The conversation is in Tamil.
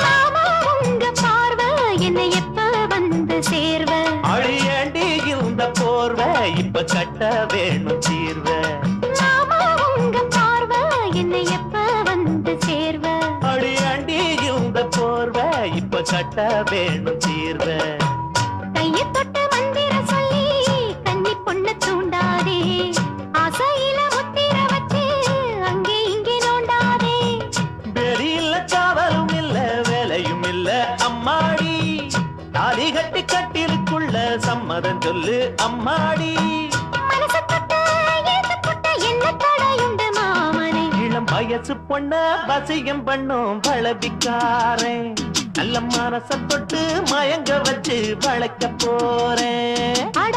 மாமா உங்க பார்வை என்னை எப்ப வந்து சேர்வ அழியாண்டி இந்த போர்வை இப்ப கட்ட வேணும் தீர்வ மாமா உங்க பார்வை என்னை எப்ப வந்து சேர்வ அழியாண்டி இந்த போர்வை இப்ப கட்ட வேணும் தீர்வ கையை தொட்டு மந்திர சொல்லி கன்னி பொண்ணு தூண்டாதே ஆசையில முத்திர வச்சு அங்கே இங்கே நோண்டாதே வெறியில்ல காவலும் இல்ல வேலையும் இல்ல அம்மாடி தாலி கட்டி கட்டிலுக்குள்ள சம்மதம் சொல்லு அம்மாடி மனசு தொட்டு எழுத்து தொட்டு என்ன தடையுண்டு மாமனே இளம் வயசு பொண்ண வசியம் பண்ணும் வளபிக்காரன் நல்ல மனச தொட்டு மயங்க வச்சு வளர்க்க போறேன் அட